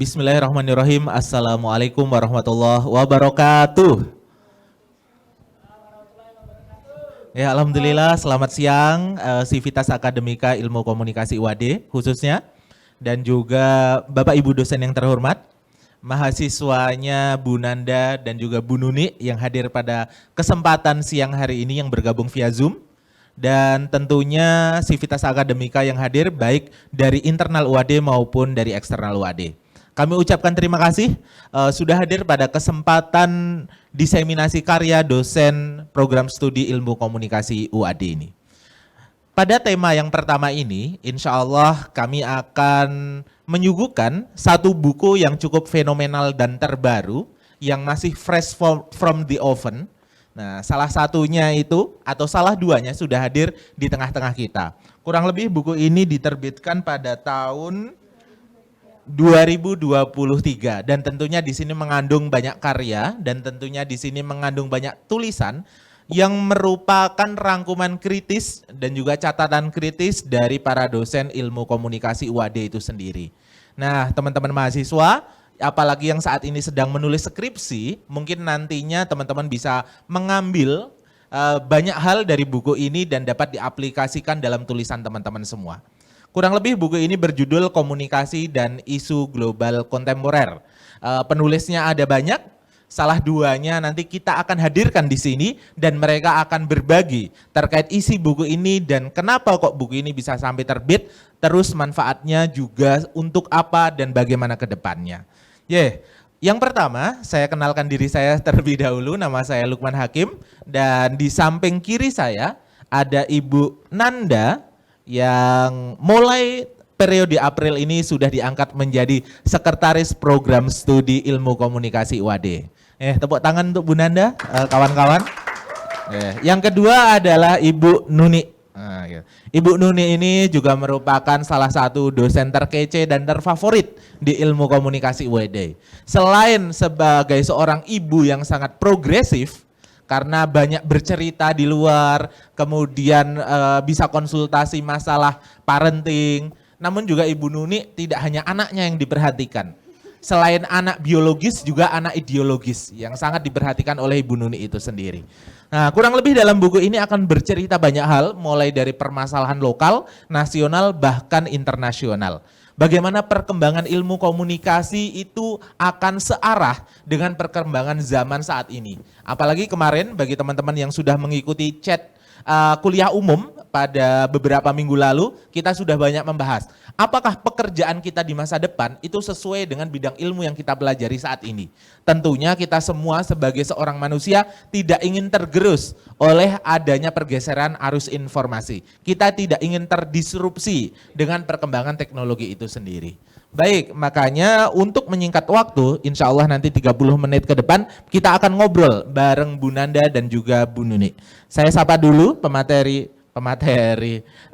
Bismillahirrahmanirrahim. Assalamualaikum warahmatullahi wabarakatuh. Ya, alhamdulillah. Selamat siang, Civitas Akademika Ilmu Komunikasi UAD khususnya, dan juga Bapak Ibu dosen yang terhormat, mahasiswanya Bu Nanda dan juga Bu Nuni yang hadir pada kesempatan siang hari ini yang bergabung via Zoom. Dan tentunya Civitas Akademika yang hadir baik dari internal UAD maupun dari eksternal UAD. Kami ucapkan terima kasih sudah hadir pada kesempatan diseminasi karya dosen program studi ilmu komunikasi UAD ini. Pada tema yang pertama ini, insya Allah kami akan menyuguhkan satu buku yang cukup fenomenal dan terbaru yang masih fresh from the oven. Nah, salah satunya itu atau salah duanya sudah hadir di tengah-tengah kita. Kurang lebih buku ini diterbitkan pada tahun 2023 dan tentunya di sini mengandung banyak karya dan tentunya di sini mengandung banyak tulisan yang merupakan rangkuman kritis dan juga catatan kritis dari para dosen ilmu komunikasi UAD itu sendiri. Nah, teman-teman mahasiswa, apalagi yang saat ini sedang menulis skripsi, mungkin nantinya teman-teman bisa mengambil banyak hal dari buku ini dan dapat diaplikasikan dalam tulisan teman-teman semua. Kurang lebih buku ini berjudul Komunikasi dan Isu Global Kontemporer. Penulisnya ada banyak, salah duanya nanti kita akan hadirkan di sini dan mereka akan berbagi terkait isi buku ini dan kenapa kok buku ini bisa sampai terbit, terus manfaatnya juga untuk apa dan bagaimana ke depannya. Yang pertama saya kenalkan diri saya terlebih dahulu, nama saya Lukman Hakim dan di samping kiri saya ada Ibu Nanda yang mulai periode April ini sudah diangkat menjadi Sekretaris Program Studi Ilmu Komunikasi UAD. Tepuk tangan untuk Bu Nanda, kawan-kawan. Yang kedua adalah Ibu Nuni. Ibu Nuni ini juga merupakan salah satu dosen terkece dan terfavorit di ilmu komunikasi UAD. Selain sebagai seorang ibu yang sangat progresif, karena banyak bercerita di luar, kemudian bisa konsultasi masalah parenting, namun juga Ibu Nuni tidak hanya anaknya yang diperhatikan. Selain anak biologis juga anak ideologis yang sangat diperhatikan oleh Ibu Nuni itu sendiri. Nah, kurang lebih dalam buku ini akan bercerita banyak hal, mulai dari permasalahan lokal, nasional, bahkan internasional. Bagaimana perkembangan ilmu komunikasi itu akan searah dengan perkembangan zaman saat ini. Apalagi kemarin bagi teman-teman yang sudah mengikuti chat kuliah umum pada beberapa minggu lalu, kita sudah banyak membahas apakah pekerjaan kita di masa depan itu sesuai dengan bidang ilmu yang kita pelajari saat ini. Tentunya kita semua sebagai seorang manusia tidak ingin tergerus oleh adanya pergeseran arus informasi. Kita tidak ingin terdisrupsi dengan perkembangan teknologi itu sendiri. Baik, makanya untuk menyingkat waktu, insya Allah nanti 30 menit ke depan kita akan ngobrol bareng Bu Nanda dan juga Bu Nuni. Saya sapa dulu pemateri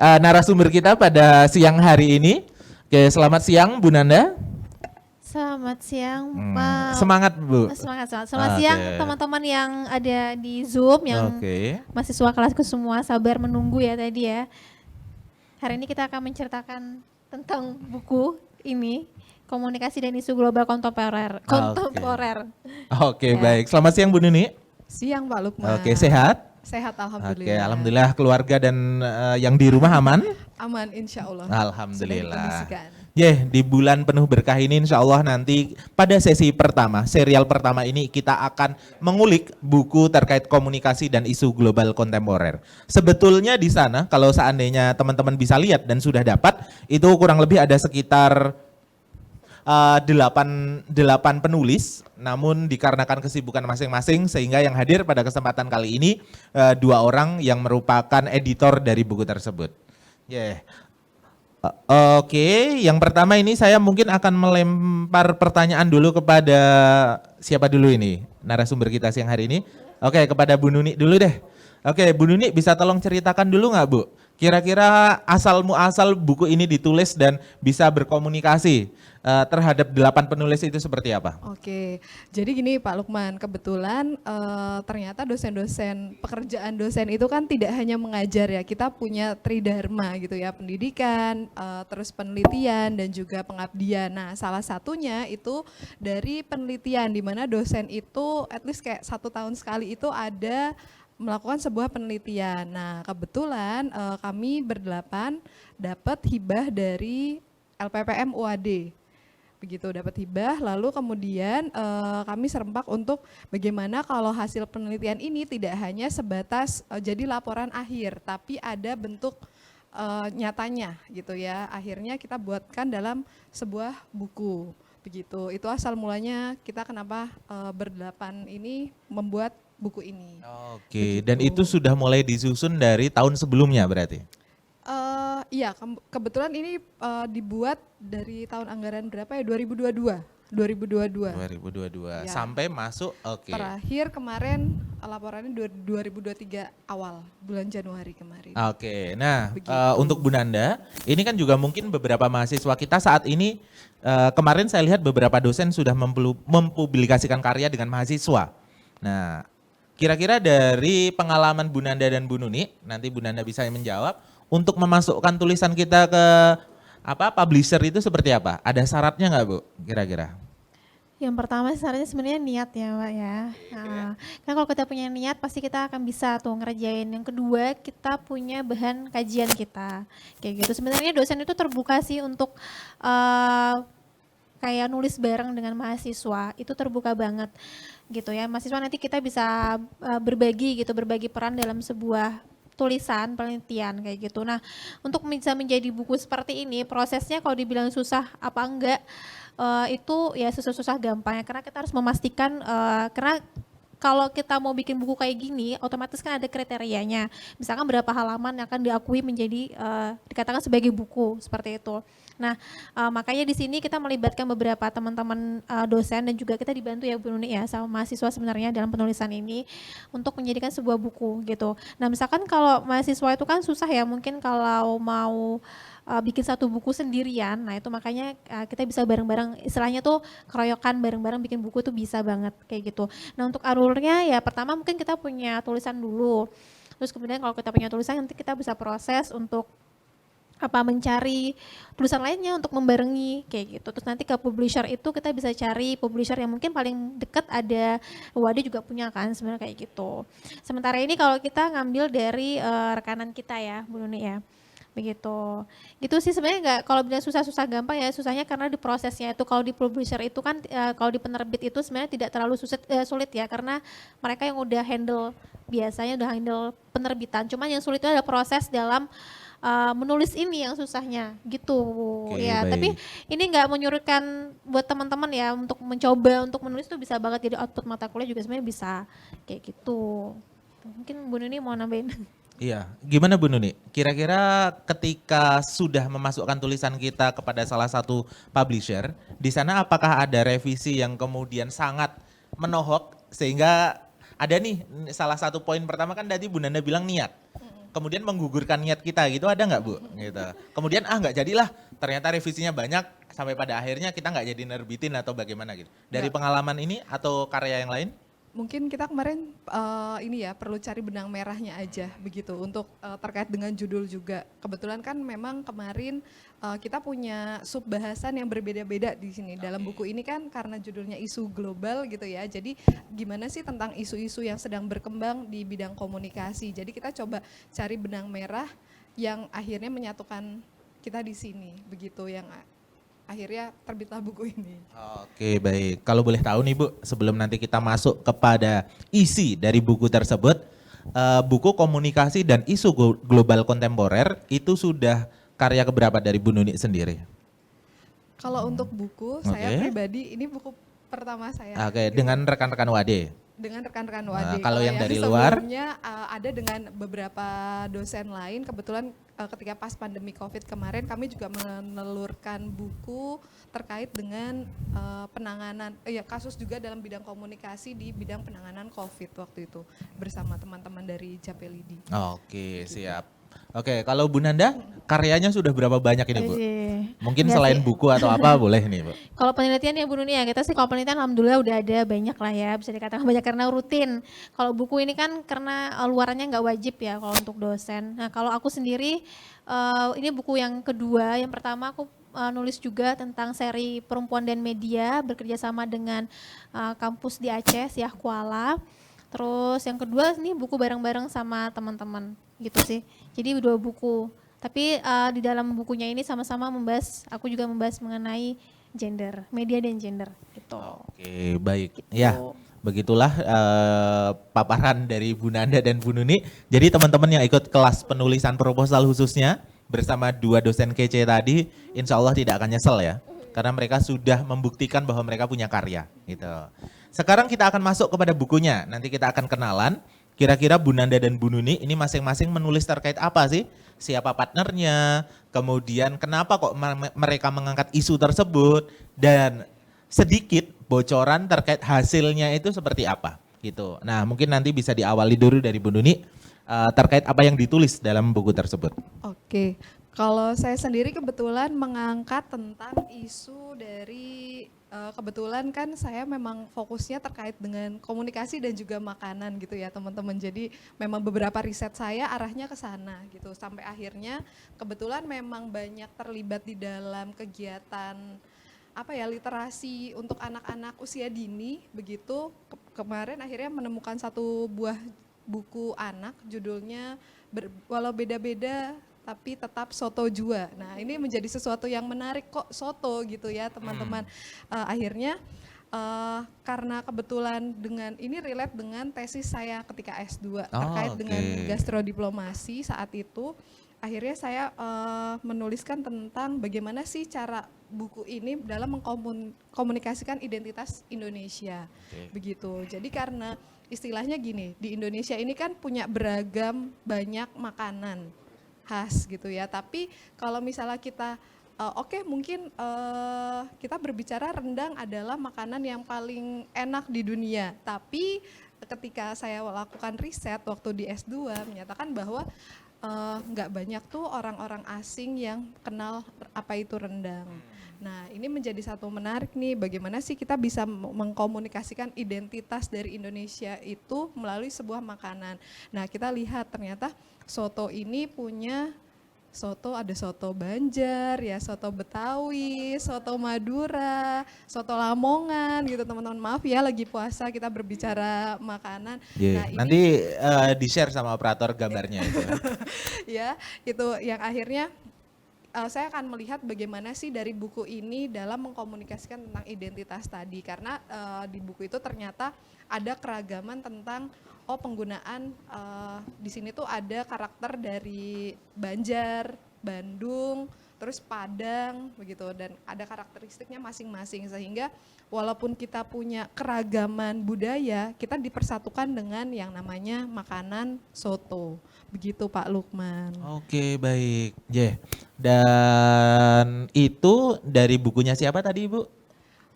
narasumber kita pada siang hari ini. Oke, selamat siang Bu Nanda. Selamat siang Pak. Semangat Bu. Selamat siang teman-teman yang ada di Zoom, yang mahasiswa kelasku semua, sabar menunggu ya tadi ya. Hari ini kita akan menceritakan tentang buku ini, Komunikasi dan Isu Global Kontemporer. Baik. Selamat siang Bu Nuni. Siang Pak Lukman. Sehat? Sehat alhamdulillah. Alhamdulillah keluarga dan yang di rumah aman? Aman insya Allah. Alhamdulillah. Di bulan penuh berkah ini insya Allah nanti pada sesi pertama, serial pertama ini kita akan mengulik buku terkait komunikasi dan isu global kontemporer. Sebetulnya di sana kalau seandainya teman-teman bisa lihat dan sudah dapat, itu kurang lebih ada sekitar 8 penulis, namun dikarenakan kesibukan masing-masing sehingga yang hadir pada kesempatan kali ini 2 orang yang merupakan editor dari buku tersebut. Yang pertama ini saya mungkin akan melempar pertanyaan dulu kepada siapa dulu ini narasumber kita siang hari ini. Kepada Bu Nuni dulu deh. Bu Nuni bisa tolong ceritakan dulu nggak Bu, Kira-kira asal muasal buku ini ditulis dan bisa berkomunikasi terhadap 8 penulis itu seperti apa? Oke, jadi gini Pak Lukman, kebetulan ternyata dosen-dosen, pekerjaan dosen itu kan tidak hanya mengajar ya, kita punya tridharma gitu ya, pendidikan, terus penelitian dan juga pengabdian. Nah salah satunya itu dari penelitian, di mana dosen itu at least kayak 1 tahun sekali itu ada melakukan sebuah penelitian. Nah kebetulan kami berdelapan dapat hibah dari LPPM UAD, begitu dapat hibah. Lalu kemudian kami serempak untuk bagaimana kalau hasil penelitian ini tidak hanya sebatas jadi laporan akhir, tapi ada bentuk nyatanya gitu ya. Akhirnya kita buatkan dalam sebuah buku, begitu. Itu asal mulanya kita kenapa berdelapan ini membuat buku ini. Oke, dan itu sudah mulai disusun dari tahun sebelumnya berarti? Iya, kebetulan ini dibuat dari tahun anggaran berapa ya? 2022. 2022 Ya. sampai masuk, oke. Terakhir kemarin laporannya 2023 awal, bulan Januari kemarin. Oke, nah Begitu. untuk Bu Nanda, ini kan juga mungkin beberapa mahasiswa kita saat ini, kemarin saya lihat beberapa dosen sudah mempublikasikan karya dengan mahasiswa. Nah, kira-kira dari pengalaman Bu Nanda dan Bu Nuni, nanti Bu Nanda bisa menjawab, untuk memasukkan tulisan kita ke publisher itu seperti apa? Ada syaratnya nggak Bu, kira-kira? Yang pertama syaratnya sebenarnya niat ya Mbak ya. Nah, kan kalau kita punya niat pasti kita akan bisa tuh ngerjain. Yang kedua kita punya bahan kajian kita. Kayak gitu. Sebenarnya dosen itu terbuka sih untuk kayak nulis bareng dengan mahasiswa. Itu terbuka banget gitu ya. Mahasiswa nanti kita bisa berbagi gitu, berbagi peran dalam sebuah tulisan penelitian kayak gitu. Nah, untuk bisa menjadi buku seperti ini prosesnya kalau dibilang susah apa enggak, itu ya susah-susah gampang ya, karena kita harus memastikan karena kalau kita mau bikin buku kayak gini otomatis kan ada kriterianya, misalkan berapa halaman yang akan diakui menjadi dikatakan sebagai buku seperti itu. Nah makanya di sini kita melibatkan beberapa teman-teman dosen dan juga kita dibantu ya Bu Nuni ya sama mahasiswa sebenarnya dalam penulisan ini untuk menjadikan sebuah buku gitu. Nah misalkan kalau mahasiswa itu kan susah ya, mungkin kalau mau bikin satu buku sendirian, nah itu makanya kita bisa bareng-bareng, istilahnya tuh keroyokan bareng-bareng bikin buku tuh bisa banget kayak gitu. Nah untuk alurnya ya pertama mungkin kita punya tulisan dulu, terus kemudian kalau kita punya tulisan nanti kita bisa proses untuk mencari tulisan lainnya untuk membarengi kayak gitu. Terus nanti ke publisher itu kita bisa cari publisher yang mungkin paling dekat, ada Wadi juga punya kan sebenarnya kayak gitu. Sementara ini kalau kita ngambil dari rekanan kita ya Bu Nuni ya. Begitu. Gitu sih sebenarnya enggak, kalau bilang susah-susah gampang ya, susahnya karena di prosesnya itu. Kalau di publisher itu kan kalau di penerbit itu sebenarnya tidak terlalu sulit ya, karena mereka yang udah handle, biasanya udah handle penerbitan. Cuman yang sulit itu ada proses dalam menulis ini yang susahnya gitu. Oke, ya baik. Tapi ini enggak menyurutkan buat teman-teman ya untuk mencoba untuk menulis itu bisa banget, jadi output mata kuliah juga sebenarnya bisa kayak gitu. Mungkin Bu Nuni mau nambahin. Iya, gimana Bu Nuni? Kira-kira ketika sudah memasukkan tulisan kita kepada salah satu publisher, di sana apakah ada revisi yang kemudian sangat menohok sehingga ada nih salah satu poin pertama kan tadi Bu Nanda bilang niat, kemudian menggugurkan niat kita gitu, ada nggak Bu? Gitu. Kemudian nggak jadilah, ternyata revisinya banyak sampai pada akhirnya kita nggak jadi nerbitin atau bagaimana gitu. Dari pengalaman ini atau karya yang lain? Mungkin kita kemarin ini ya perlu cari benang merahnya aja begitu untuk terkait dengan judul juga. Kebetulan kan memang kemarin kita punya sub bahasan yang berbeda-beda di sini. Dalam buku ini kan karena judulnya isu global gitu ya. Jadi gimana sih tentang isu-isu yang sedang berkembang di bidang komunikasi. Jadi kita coba cari benang merah yang akhirnya menyatukan kita di sini begitu, yang akhirnya terbitlah buku ini. Oke, baik. Kalau boleh tahu nih Bu, sebelum nanti kita masuk kepada isi dari buku tersebut, buku komunikasi dan isu global kontemporer itu sudah karya keberapa dari Bu Nuni sendiri? Kalau untuk buku, saya pribadi ini buku pertama saya. Oke, dengan rekan-rekan Wade? Dengan rekan-rekan Wade. Kalau yang dari luar? Sebelumnya ada dengan beberapa dosen lain. Kebetulan ketika pas pandemi COVID kemarin kami juga menelurkan buku terkait dengan penanganan, kasus juga dalam bidang komunikasi di bidang penanganan COVID waktu itu bersama teman-teman dari Japelidi. Oke, siap. Oke, kalau Bu Nanda karyanya sudah berapa banyak ini Bu? Mungkin Enggak selain sih. buku atau apa boleh nih Bu? Kalau penelitian ya Bu Nuni ya, kita sih kalau penelitian alhamdulillah udah ada banyak lah ya, bisa dikatakan banyak karena rutin. Kalau buku ini kan karena luarannya nggak wajib ya kalau untuk dosen. Nah kalau aku sendiri, ini buku yang kedua, yang pertama aku nulis juga tentang seri perempuan dan media, bekerja sama dengan kampus di Aceh, Siah Kuala. Terus yang kedua ini buku bareng-bareng sama teman-teman gitu sih. Jadi 2 buku. Tapi di dalam bukunya ini sama-sama membahas, aku juga membahas mengenai gender, media dan gender gitu. Oke, baik. Gitu. Ya, begitulah paparan dari Bu Nanda dan Bu Nuni. Jadi teman-teman yang ikut kelas penulisan proposal khususnya bersama 2 dosen kece tadi, insya Allah tidak akan nyesel ya. Karena mereka sudah membuktikan bahwa mereka punya karya gitu. Sekarang kita akan masuk kepada bukunya. Nanti kita akan kenalan. Kira-kira Bu Nanda dan Bu Nuni ini masing-masing menulis terkait apa sih? Siapa partnernya? Kemudian kenapa kok mereka mengangkat isu tersebut? Dan sedikit bocoran terkait hasilnya itu seperti apa? Gitu. Nah mungkin nanti bisa diawali dulu dari Bu Nuni terkait apa yang ditulis dalam buku tersebut. Oke, kalau saya sendiri kebetulan mengangkat tentang isu dari kebetulan kan saya memang fokusnya terkait dengan komunikasi dan juga makanan gitu ya teman-teman. Jadi memang beberapa riset saya arahnya ke sana gitu. Sampai akhirnya kebetulan memang banyak terlibat di dalam kegiatan apa ya literasi untuk anak-anak usia dini begitu. Kemarin akhirnya menemukan satu buah buku anak judulnya walau beda-beda tapi tetap soto jua. Nah ini menjadi sesuatu yang menarik kok soto gitu ya teman-teman. Akhirnya karena kebetulan dengan ini relate dengan tesis saya ketika S2 terkait dengan gastrodiplomasi saat itu. Akhirnya saya menuliskan tentang bagaimana sih cara buku ini dalam mengkomunikasikan identitas Indonesia. Begitu. Jadi karena istilahnya gini, di Indonesia ini kan punya beragam banyak makanan khas gitu ya. Tapi kalau misalnya kita mungkin kita berbicara rendang adalah makanan yang paling enak di dunia. Tapi ketika saya lakukan riset waktu di S2 menyatakan bahwa nggak banyak tuh orang-orang asing yang kenal apa itu rendang. Nah ini menjadi satu menarik nih, bagaimana sih kita bisa mengkomunikasikan identitas dari Indonesia itu melalui sebuah makanan. Nah kita lihat ternyata soto ini punya ada soto Banjar, ya soto Betawi, soto Madura, soto Lamongan gitu teman-teman. Maaf ya lagi puasa kita berbicara makanan. Nah, nanti di-share sama operator gambarnya itu. Ya, itu yang akhirnya saya akan melihat bagaimana sih dari buku ini dalam mengkomunikasikan tentang identitas tadi. Karena di buku itu ternyata ada keragaman tentang penggunaan di sini tuh ada karakter dari Banjar, Bandung, terus Padang begitu dan ada karakteristiknya masing-masing sehingga walaupun kita punya keragaman budaya, kita dipersatukan dengan yang namanya makanan soto. Begitu Pak Lukman. Oke, baik. Dan itu dari bukunya siapa tadi Ibu?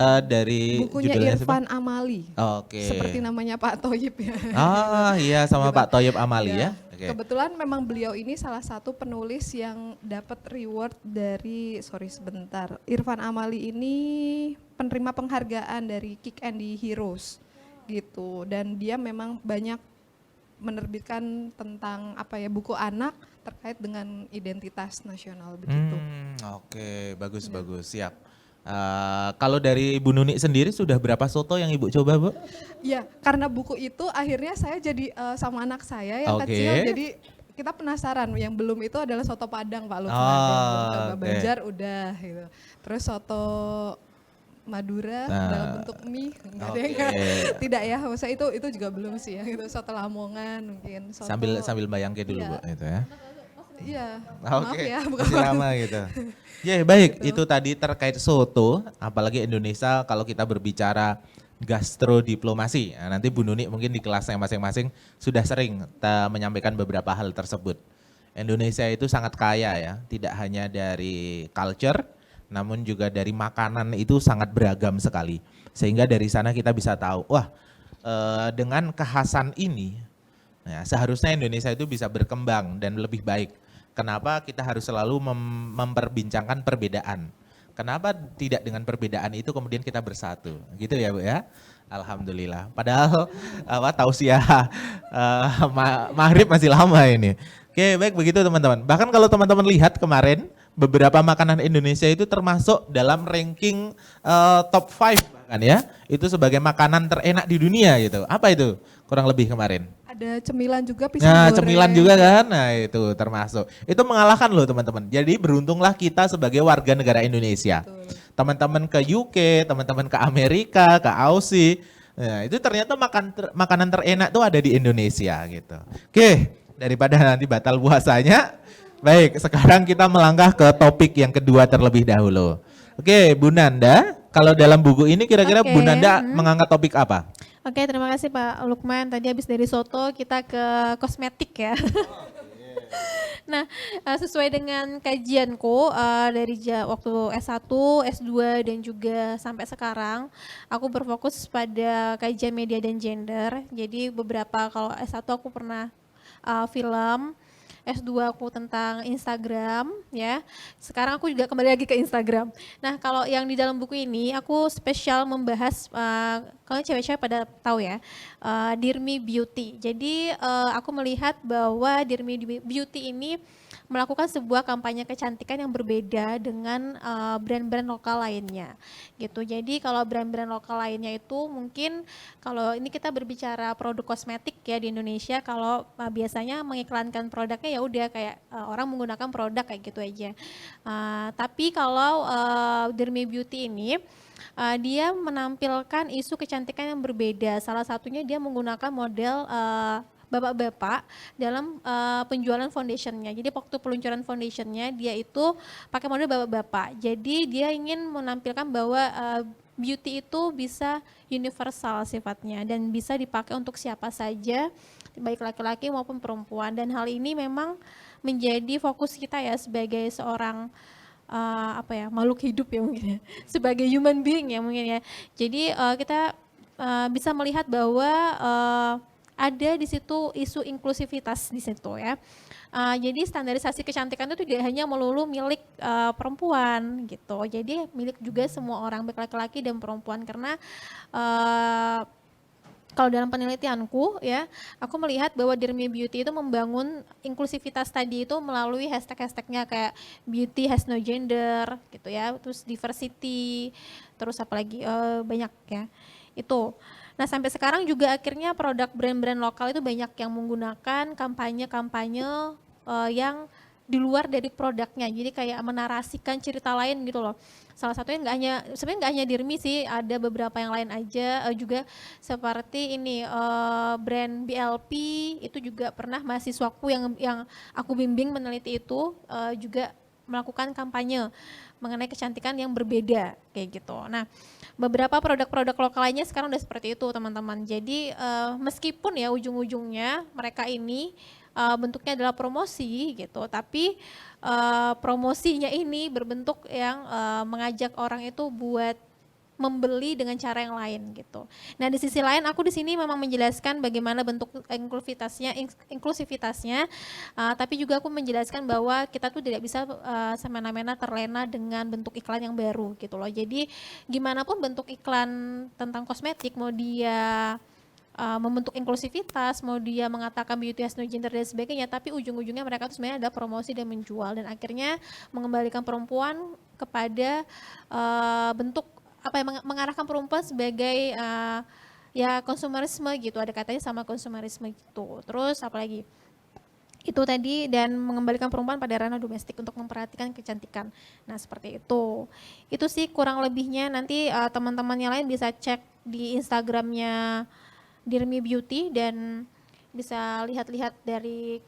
Dari bukunya Irfan Amali. Oke. Seperti namanya Pak Thoyib ya. Ah iya sama gitu. Pak Thoyib Amali ya. Kebetulan memang beliau ini salah satu penulis yang dapat reward dari Irfan Amali ini penerima penghargaan dari Kick Andy Heroes gitu dan dia memang banyak menerbitkan tentang buku anak terkait dengan identitas nasional begitu. Oke, bagus. Siap. Kalau dari Bu Nuni sendiri sudah berapa soto yang Ibu coba Bu? Ya, karena buku itu akhirnya saya jadi sama anak saya yang kecil, jadi kita penasaran. Yang belum itu adalah soto Padang Pak Lukman, Banjar udah gitu. Terus soto Madura dalam bentuk mie, tidak ya, maksudnya itu juga belum sih ya, gitu. Soto Lamongan mungkin. Soto, sambil bayangke dulu Bu, itu ya. Iya, maaf ya, bukan masih lama gitu. Baik, gitu. itu tadi terkait soto, apalagi Indonesia kalau kita berbicara gastrodiplomasi. Nah, nanti Bu Nuni mungkin di kelasnya masing-masing sudah sering menyampaikan beberapa hal tersebut. Indonesia itu sangat kaya ya, tidak hanya dari culture, namun juga dari makanan itu sangat beragam sekali. Sehingga dari sana kita bisa tahu, wah dengan kekhasan ini, Nah, seharusnya Indonesia itu bisa berkembang dan lebih baik. Kenapa kita harus selalu memperbincangkan perbedaan? Kenapa tidak dengan perbedaan itu kemudian kita bersatu? Gitu ya, Bu ya. Alhamdulillah. Padahal tausiah maghrib masih lama ini. Oke, baik begitu teman-teman. Bahkan kalau teman-teman lihat kemarin beberapa makanan Indonesia itu termasuk dalam ranking top 5 bahkan ya. Itu sebagai makanan terenak di dunia gitu. Apa itu? Kurang lebih kemarin. Ada cemilan juga, pisang Nah, goreng. cemilan juga kan. Nah, itu termasuk. Itu mengalahkan loh teman-teman. Jadi beruntunglah kita sebagai warga negara Indonesia. Teman-teman ke UK, teman-teman ke Amerika, ke Aussie. Nah, itu ternyata makanan terenak tuh ada di Indonesia gitu. Oke, daripada nanti batal puasanya. Baik, sekarang kita melangkah ke topik yang kedua terlebih dahulu. Oke, Bu Nanda, kalau dalam buku ini kira-kira Bu Nanda mengangkat topik apa? Oke, terima kasih Pak Lukman. Tadi habis dari soto kita ke kosmetik ya. Nah, sesuai dengan kajianku dari waktu S1, S2 dan juga sampai sekarang, aku berfokus pada kajian media dan gender. Jadi beberapa, kalau S1 aku pernah film, S2 aku tentang Instagram ya. Sekarang aku juga kembali lagi ke Instagram. Nah, kalau yang di dalam buku ini aku spesial membahas kalau cewek-cewek pada tahu ya, Dear Me Beauty. Jadi aku melihat bahwa Dear Me Beauty ini melakukan sebuah kampanye kecantikan yang berbeda dengan brand-brand lokal lainnya gitu. Jadi kalau brand-brand lokal lainnya itu mungkin kalau ini kita berbicara produk kosmetik ya di Indonesia, kalau biasanya mengiklankan produknya ya udah kayak orang menggunakan produk kayak gitu aja. Tapi kalau Dear Me Beauty ini dia menampilkan isu kecantikan yang berbeda. Salah satunya dia menggunakan model bapak-bapak dalam penjualan foundationnya. Jadi waktu peluncuran foundationnya dia itu pakai model bapak-bapak. Jadi dia ingin menampilkan bahwa beauty itu bisa universal sifatnya dan bisa dipakai untuk siapa saja, baik laki-laki maupun perempuan. Dan hal ini memang menjadi fokus kita ya sebagai seorang makhluk hidup ya mungkin ya, sebagai human being ya mungkin ya. Jadi kita bisa melihat bahwa ada di situ isu inklusivitas di situ ya. Jadi standarisasi kecantikan itu tidak hanya melulu milik perempuan gitu. Jadi milik juga semua orang, baik laki-laki dan perempuan, karena kalau dalam penelitianku ya, aku melihat bahwa Dear Me Beauty itu membangun inklusivitas tadi itu melalui hashtag-hashtagnya kayak beauty has no gender gitu ya, terus diversity, terus apalagi banyak ya itu. Nah sampai sekarang juga akhirnya produk brand-brand lokal itu banyak yang menggunakan kampanye-kampanye yang di luar dari produknya, jadi kayak menarasikan cerita lain gitu loh. Salah satunya sebenarnya nggak hanya Dear Me sih, ada beberapa yang lain aja juga seperti ini brand BLP itu juga pernah mahasiswaku yang aku bimbing meneliti itu juga melakukan kampanye mengenai kecantikan yang berbeda kayak gitu. Nah, beberapa produk-produk lokal lainnya sekarang udah seperti itu teman-teman. Jadi meskipun ya ujung-ujungnya mereka ini bentuknya adalah promosi gitu, tapi promosinya ini berbentuk yang mengajak orang itu buat membeli dengan cara yang lain gitu. Nah di sisi lain aku di sini memang menjelaskan bagaimana bentuk inklusivitasnya, tapi juga aku menjelaskan bahwa kita tuh tidak bisa semena-mena terlena dengan bentuk iklan yang baru gitu loh. Jadi gimana pun bentuk iklan tentang kosmetik, mau dia membentuk inklusivitas, mau dia mengatakan beauty has no gender dan sebagainya, tapi ujung-ujungnya mereka tuh sebenarnya ada promosi dan menjual, dan akhirnya mengembalikan perempuan kepada bentuk mengarahkan perempuan sebagai ya konsumerisme gitu, ada katanya sama konsumerisme gitu. Terus apalagi itu tadi, dan mengembalikan perempuan pada ranah domestik untuk memperhatikan kecantikan. Nah seperti itu sih kurang lebihnya. Nanti teman-teman yang lain bisa cek di Instagramnya Dear Me Beauty dan bisa lihat-lihat dari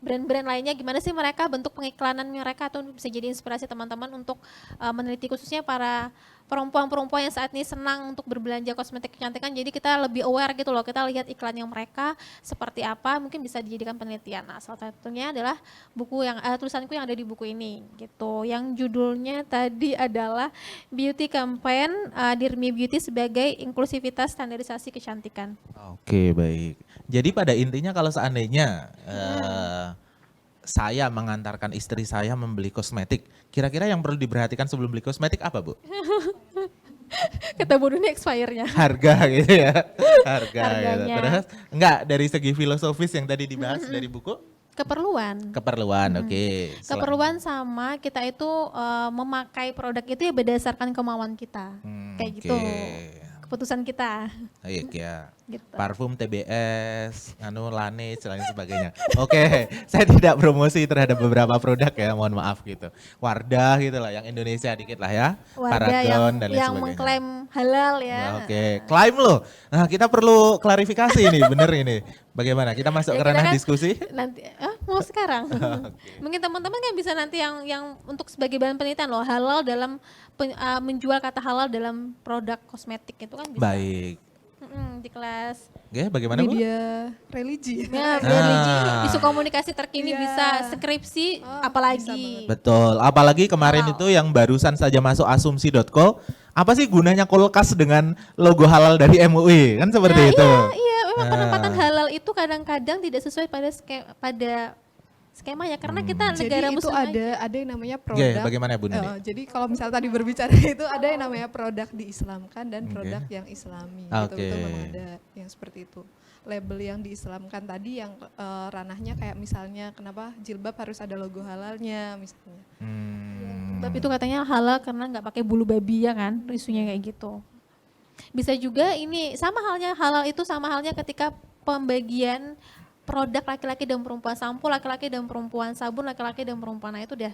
brand-brand lainnya gimana sih mereka bentuk pengiklanan mereka, atau bisa jadi inspirasi teman-teman untuk meneliti khususnya para perempuan-perempuan yang saat ini senang untuk berbelanja kosmetik kecantikan, jadi kita lebih aware gitu loh, kita lihat iklannya mereka seperti apa, mungkin bisa dijadikan penelitian. Nah, salah satunya adalah buku yang tulisanku yang ada di buku ini gitu, yang judulnya tadi adalah Beauty Campaign Dirmi Beauty sebagai inklusivitas standarisasi kecantikan. Oke, baik. Jadi pada intinya kalau seandainya saya mengantarkan istri saya membeli kosmetik, kira-kira yang perlu diperhatikan sebelum beli kosmetik apa, Bu? Kata Bu Nuni expirednya. Harga gitu ya. Harganya. Gitu. Harganya. Terus enggak dari segi filosofis yang tadi dibahas dari buku? Keperluan. Keperluan, oke. Keperluan sama kita itu memakai produk itu ya berdasarkan kemauan kita. Kayak gitu. Keputusan kita. Iya, Gitu. parfum TBS, Laneige, dan lain sebagainya. Oke, saya tidak promosi terhadap beberapa produk ya, mohon maaf gitu. Wardah gitu lah, yang Indonesia dikit lah ya. Wardah Paragon dan lain yang sebagainya. mengklaim halal ya. Nah, oke, klaim loh. Nah, kita perlu klarifikasi ini, bener ini. Bagaimana? Kita masuk Ya, ke ranah kita kan diskusi? Nanti mau sekarang. Mungkin teman-teman kan bisa nanti yang untuk sebagai bahan penelitian loh, halal dalam menjual kata halal dalam produk kosmetik itu kan bisa. Baik. Di kelas Oke, bagaimana Bu? Media religi. ya, isu komunikasi terkini bisa skripsi apalagi. Betul, apalagi kemarin itu yang barusan saja masuk asumsi.co, apa sih gunanya kulkas dengan logo halal dari MUI? Kan seperti itu. Iya, memang penempatan halal itu kadang-kadang tidak sesuai pada skemanya karena kita negara Jadi itu muslim aja. ada yang namanya Oke, produk. bagaimana Bu Nuni? Jadi kalau misalnya tadi berbicara itu ada yang namanya produk diislamkan dan produk yang islami. Gitu, Oke. itu memang ada yang seperti itu. Label yang diislamkan tadi yang ranahnya kayak misalnya kenapa jilbab harus ada logo halalnya misalnya. Sebab itu katanya halal karena nggak pakai bulu babi ya kan, isunya kayak gitu. Bisa juga ini sama halnya halal itu sama halnya ketika pembagian produk laki-laki dan perempuan, sampo laki-laki dan perempuan, sabun laki-laki dan perempuan, nah itu udah.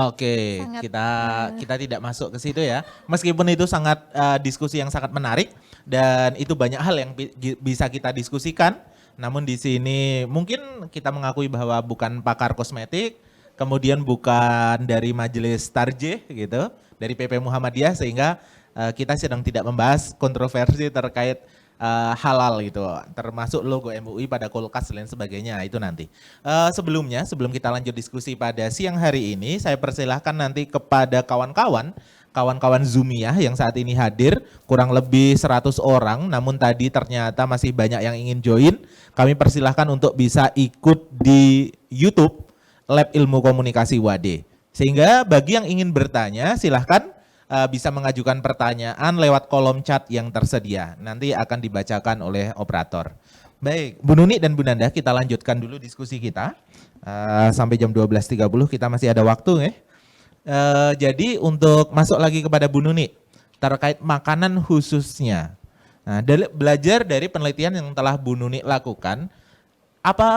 Oke, Sangat, kita tidak masuk ke situ ya. Meskipun itu sangat diskusi yang sangat menarik dan itu banyak hal yang bisa kita diskusikan. Namun di sini mungkin kita mengakui bahwa bukan pakar kosmetik, kemudian bukan dari Majelis Tarjih gitu, dari PP Muhammadiyah sehingga kita sedang tidak membahas kontroversi terkait halal gitu, termasuk logo MUI pada kulkas dan lain sebagainya itu nanti. Sebelumnya, sebelum kita lanjut diskusi pada siang hari ini, saya persilahkan nanti kepada kawan-kawan Zoomiyah yang saat ini hadir, kurang lebih 100 orang, namun tadi ternyata masih banyak yang ingin join. Kami persilahkan untuk bisa ikut di YouTube Lab Ilmu Komunikasi Wade. Sehingga bagi yang ingin bertanya, silahkan bisa mengajukan pertanyaan lewat kolom chat yang tersedia. Nanti akan dibacakan oleh operator. Baik, Bu Nuni dan Bu Nanda, kita lanjutkan dulu diskusi kita. Sampai jam 12.30 kita masih ada waktu ya. Jadi untuk masuk lagi kepada Bu Nuni, terkait makanan khususnya. Nah, belajar dari penelitian yang telah Bu Nuni lakukan, apa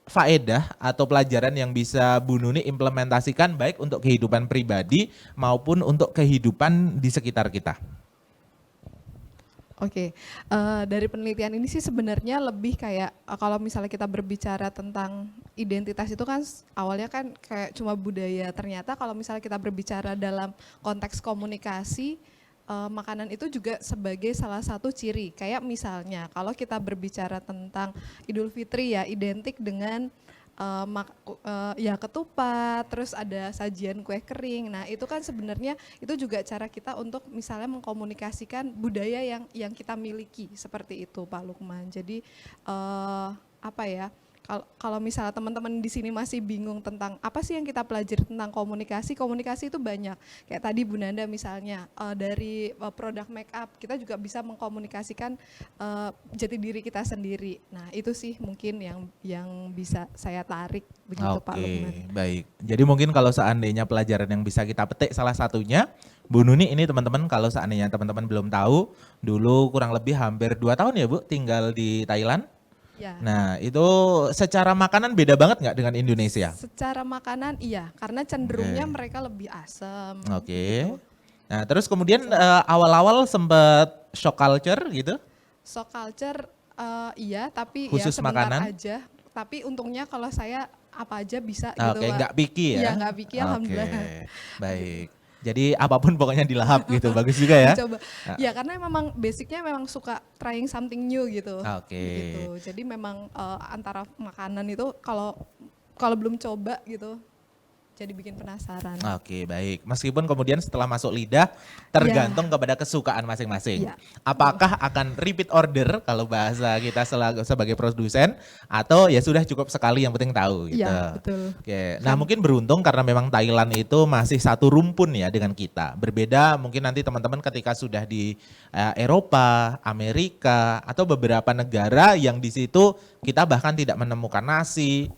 faedah atau pelajaran yang bisa Bu Nuni implementasikan baik untuk kehidupan pribadi maupun untuk kehidupan di sekitar kita? Oke, dari penelitian ini sih sebenarnya lebih kayak kalau misalnya kita berbicara tentang identitas itu kan awalnya kan kayak cuma budaya. Ternyata kalau misalnya kita berbicara dalam konteks komunikasi, makanan itu juga sebagai salah satu ciri. Kayak misalnya kalau kita berbicara tentang Idul Fitri ya identik dengan ya ketupat, terus ada sajian kue kering. Nah itu kan sebenarnya itu juga cara kita untuk misalnya mengkomunikasikan budaya yang kita miliki seperti itu Pak Lukman. Jadi apa ya? Kalau misalnya teman-teman di sini masih bingung tentang apa sih yang kita pelajari tentang komunikasi itu banyak. Kayak tadi Bu Nanda misalnya dari produk make up kita juga bisa mengkomunikasikan jati diri kita sendiri. Nah itu sih mungkin yang bisa saya tarik begitu Pak Lukman. Baik. Jadi mungkin kalau seandainya pelajaran yang bisa kita petik salah satunya, Bu Nuni ini teman-teman kalau seandainya teman-teman belum tahu, dulu kurang lebih hampir 2 tahun ya Bu tinggal di Thailand. Ya. Nah itu secara makanan beda banget nggak dengan Indonesia? Secara makanan iya, karena cenderungnya mereka lebih asam. Oke. Gitu. Nah terus kemudian awal-awal sempat shock culture gitu? Shock culture iya, tapi khusus ya sebentar makanan aja. Tapi untungnya kalau saya apa aja bisa gitu. Oke, nggak picky ya? Iya nggak picky, alhamdulillah. Baik. Jadi apapun pokoknya dilahap gitu, bagus juga ya. Coba. Ya karena memang basicnya memang suka trying something new gitu. Oke. Gitu. Jadi memang antara makanan itu kalau belum coba gitu, jadi bikin penasaran. Oke, baik. Meskipun kemudian setelah masuk lidah tergantung kepada kesukaan masing-masing. Ya. Apakah akan repeat order kalau bahasa kita sebagai produsen atau ya sudah cukup sekali yang penting tahu gitu. Iya, betul. Oke. Nah, mungkin beruntung karena memang Thailand itu masih satu rumpun ya dengan kita. Berbeda mungkin nanti teman-teman ketika sudah di Eropa, Amerika atau beberapa negara yang di situ kita bahkan tidak menemukan nasi,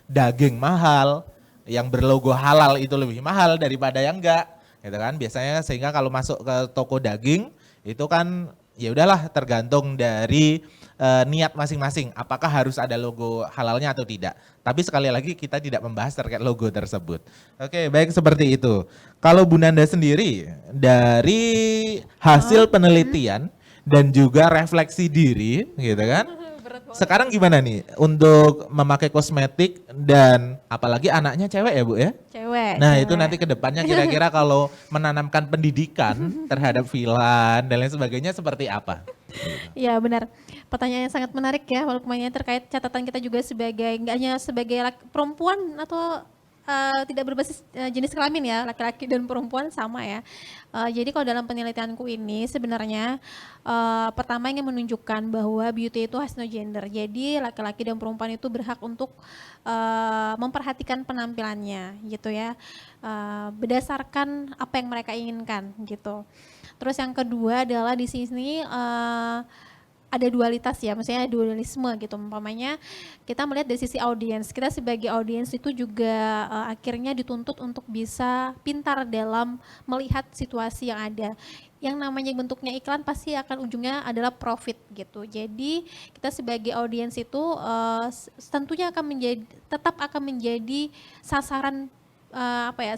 daging mahal, yang berlogo halal itu lebih mahal daripada yang enggak, gitu kan? Biasanya sehingga kalau masuk ke toko daging itu kan ya udahlah tergantung dari niat masing-masing. Apakah harus ada logo halalnya atau tidak? Tapi sekali lagi kita tidak membahas terkait logo tersebut. Oke, baik seperti itu. Kalau Bu Nanda sendiri dari hasil penelitian dan juga refleksi diri, gitu kan? Sekarang gimana nih untuk memakai kosmetik dan apalagi anaknya cewek ya Bu ya? Cewek. Nah cewek. itu nanti ke depannya kira-kira kalau menanamkan pendidikan terhadap Filan dan lain sebagainya seperti apa? Iya benar. Pertanyaan yang sangat menarik ya, walaupun terkait catatan kita juga sebagai, nggak hanya sebagai perempuan atau tidak berbasis jenis kelamin ya, laki-laki dan perempuan sama ya. Jadi kalau dalam penelitianku ini sebenarnya pertama ingin menunjukkan bahwa beauty itu has no gender. Jadi laki-laki dan perempuan itu berhak untuk memperhatikan penampilannya gitu ya, berdasarkan apa yang mereka inginkan gitu. Terus yang kedua adalah di sini ada dualitas ya, maksudnya ada dualisme gitu. Umpamanya kita melihat dari sisi audiens, kita sebagai audiens itu juga akhirnya dituntut untuk bisa pintar dalam melihat situasi yang ada. Yang namanya bentuknya iklan pasti akan ujungnya adalah profit gitu. Jadi kita sebagai audiens itu tentunya tetap akan menjadi sasaran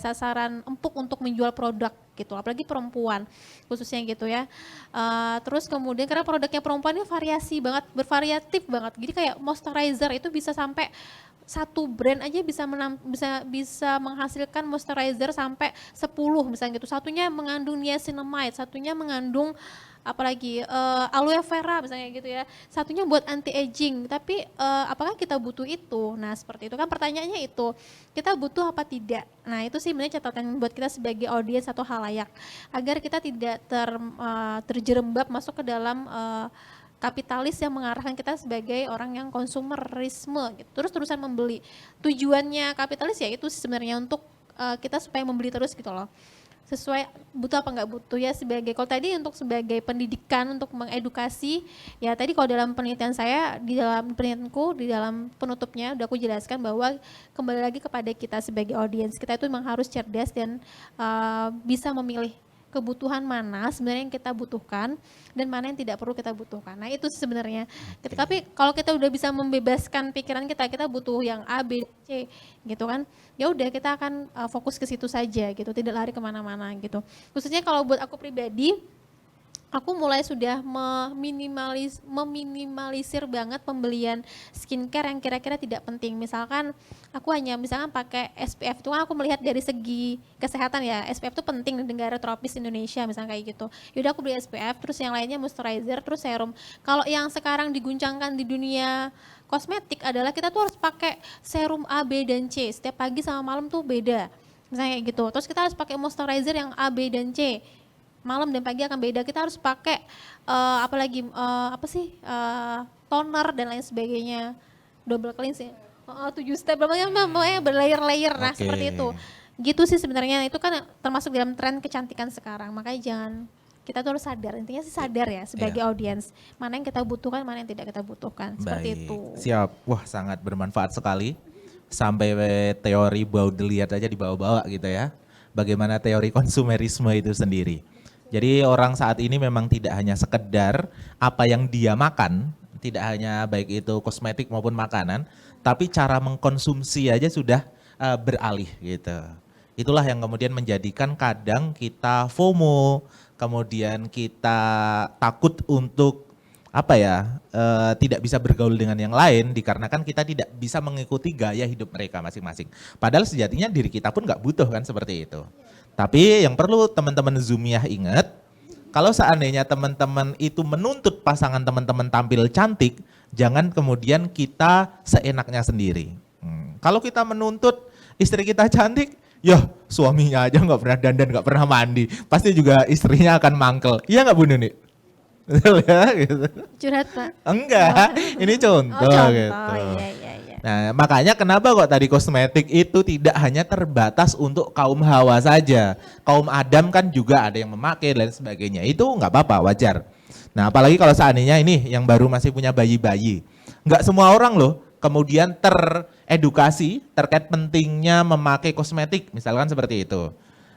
sasaran empuk untuk menjual produk gitu, apalagi perempuan khususnya gitu ya. Terus kemudian karena produknya perempuan ini bervariatif banget. Jadi kayak moisturizer itu bisa sampai satu brand aja bisa menghasilkan moisturizer sampai 10 misalnya gitu. Satunya mengandung niacinamide, satunya mengandung apalagi aloe vera misalnya gitu ya, satunya buat anti aging. Tapi apakah kita butuh itu? Nah seperti itu kan pertanyaannya, itu kita butuh apa tidak. Nah itu sih sebenarnya catatan buat kita sebagai audiens atau halayak, agar kita tidak terjerembab masuk ke dalam kapitalis yang mengarahkan kita sebagai orang yang konsumerisme gitu, terus-terusan membeli. Tujuannya kapitalis ya itu sebenarnya untuk kita supaya membeli terus gitu loh, sesuai butuh apa nggak butuh ya. Kalau tadi untuk sebagai pendidikan untuk mengedukasi ya, tadi kalau dalam penelitian saya, di dalam penelitianku, di dalam penutupnya udah aku jelaskan bahwa kembali lagi kepada kita sebagai audiens, kita itu memang harus cerdas dan bisa memilih kebutuhan mana sebenarnya yang kita butuhkan dan mana yang tidak perlu kita butuhkan. Nah itu sebenarnya. Tapi kalau kita udah bisa membebaskan pikiran kita butuh yang A, B, C gitu kan, ya udah kita akan fokus ke situ saja gitu, tidak lari kemana-mana gitu. Khususnya kalau buat aku pribadi, aku mulai sudah meminimalisir banget pembelian skincare yang kira-kira tidak penting. Misalkan aku hanya pakai SPF, itu kan aku melihat dari segi kesehatan ya, SPF itu penting di negara tropis Indonesia misalnya kayak gitu. Yaudah aku beli SPF, terus yang lainnya moisturizer, terus serum. Kalau yang sekarang diguncangkan di dunia kosmetik adalah kita tuh harus pakai serum A, B, dan C. Setiap pagi sama malam tuh beda, misalnya kayak gitu. Terus kita harus pakai moisturizer yang A, B, dan C. Malam dan pagi akan beda. Kita harus pakai toner dan lain sebagainya, double cleanse ya, 7 step, namanya berlayer-layer. Nah seperti itu gitu sih sebenarnya. Itu kan termasuk dalam tren kecantikan sekarang. Makanya kita tuh harus sadar, intinya sih sadar ya sebagai audiens, mana yang kita butuhkan, mana yang tidak kita butuhkan. Seperti itu. Siap. Wah sangat bermanfaat sekali. Sampai teori Baudelaire aja dibawa-bawa gitu ya. Bagaimana teori konsumerisme itu sendiri. Jadi orang saat ini memang tidak hanya sekedar apa yang dia makan, tidak hanya baik itu kosmetik maupun makanan, tapi cara mengkonsumsi aja sudah beralih gitu. Itulah yang kemudian menjadikan kadang kita FOMO, kemudian kita takut untuk tidak bisa bergaul dengan yang lain dikarenakan kita tidak bisa mengikuti gaya hidup mereka masing-masing. Padahal sejatinya diri kita pun nggak butuh kan seperti itu. Tapi yang perlu teman-teman Zoomiyah ingat, kalau seandainya teman-teman itu menuntut pasangan teman-teman tampil cantik, jangan kemudian kita seenaknya sendiri. Kalau kita menuntut istri kita cantik, ya suaminya aja nggak pernah dandan, nggak pernah mandi, pasti juga istrinya akan mangkel. Iya nggak Bu Nuni? Betul ya gitu. Curhat Pak? Enggak, ini contoh, gitu. Iya. Nah makanya kenapa kok tadi kosmetik itu tidak hanya terbatas untuk kaum Hawa saja. Kaum Adam kan juga ada yang memakai dan sebagainya. Itu nggak apa-apa, wajar. Nah apalagi kalau seandainya ini yang baru masih punya bayi-bayi. Nggak semua orang loh kemudian teredukasi terkait pentingnya memakai kosmetik, misalkan seperti itu.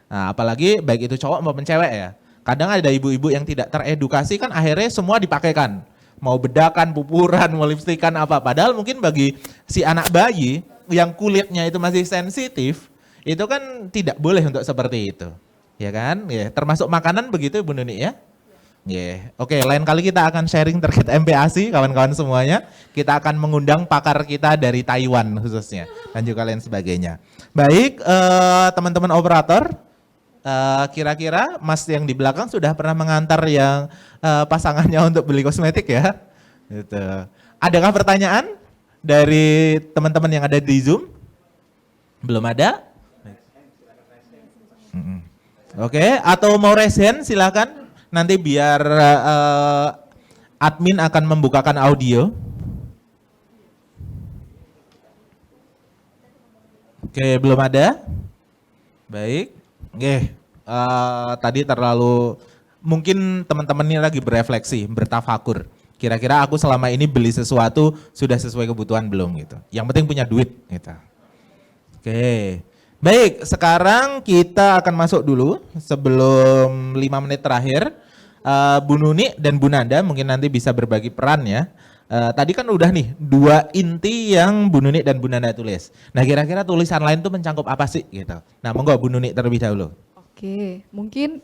Nah apalagi baik itu cowok maupun cewek ya. Kadang ada ibu-ibu yang tidak teredukasi kan akhirnya semua dipakaikan. Mau bedakan, pupuran, mau lipstikan apa. Padahal mungkin bagi si anak bayi yang kulitnya itu masih sensitif, itu kan tidak boleh untuk seperti itu. Ya kan? Ya, termasuk makanan begitu Bu Nuni ya? Yeah. Oke, lain kali kita akan sharing terkait MPASI kawan-kawan semuanya. Kita akan mengundang pakar kita dari Taiwan khususnya dan juga lain sebagainya. Baik, teman-teman operator, kira-kira Mas yang di belakang sudah pernah mengantar yang pasangannya untuk beli kosmetik ya? Gitu. Adakah pertanyaan dari teman-teman yang ada di Zoom? Belum ada? Oke, atau mau raise hand silakan. Nanti biar admin akan membukakan audio. Oke, belum ada? Baik. Oke, tadi terlalu, mungkin teman-teman ini lagi berefleksi, bertafakur. Kira-kira aku selama ini beli sesuatu sudah sesuai kebutuhan belum gitu. Yang penting punya duit gitu. Oke. Baik, sekarang kita akan masuk dulu sebelum 5 menit terakhir. Bu Nuni dan Bu Nanda mungkin nanti bisa berbagi peran ya. Tadi kan udah nih 2 inti yang Bu Nuni dan Bu Nanda tulis. Nah kira-kira tulisan lain tuh mencangkup apa sih gitu. Nah monggo Bu Nuni terlebih dahulu. Oke, mungkin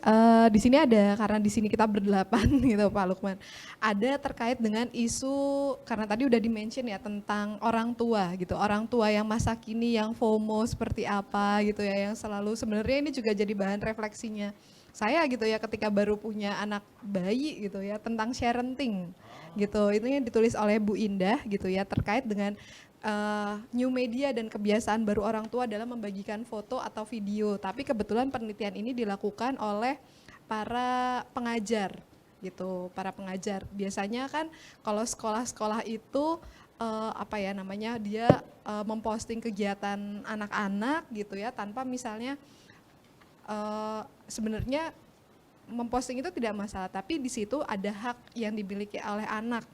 di sini ada, karena di sini kita berdelapan gitu Pak Lukman. Ada terkait dengan isu, karena tadi udah di-mention ya tentang orang tua gitu. Orang tua yang masa kini yang FOMO seperti apa gitu ya, yang selalu sebenarnya ini juga jadi bahan refleksinya saya gitu ya ketika baru punya anak bayi gitu ya, tentang parenting gitu. Itu yang ditulis oleh Bu Indah gitu ya, terkait dengan new media dan kebiasaan baru orang tua dalam membagikan foto atau video. Tapi kebetulan penelitian ini dilakukan oleh para pengajar gitu, para pengajar. Biasanya kan kalau sekolah-sekolah itu dia memposting kegiatan anak-anak gitu ya, tanpa misalnya sebenarnya memposting itu tidak masalah, tapi di situ ada hak yang dimiliki oleh anak.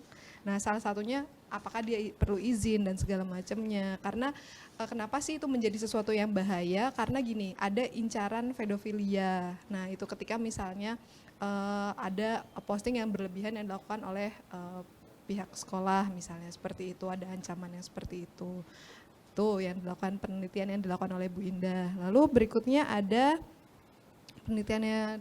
Nah, salah satunya apakah dia perlu izin dan segala macamnya. Karena kenapa sih itu menjadi sesuatu yang bahaya? Karena gini, ada incaran pedofilia. Nah, itu ketika misalnya ada posting yang berlebihan yang dilakukan oleh pihak sekolah misalnya, seperti itu, ada ancaman yang seperti itu. Itu yang dilakukan, penelitian yang dilakukan oleh Bu Indah. Lalu berikutnya ada penelitiannya,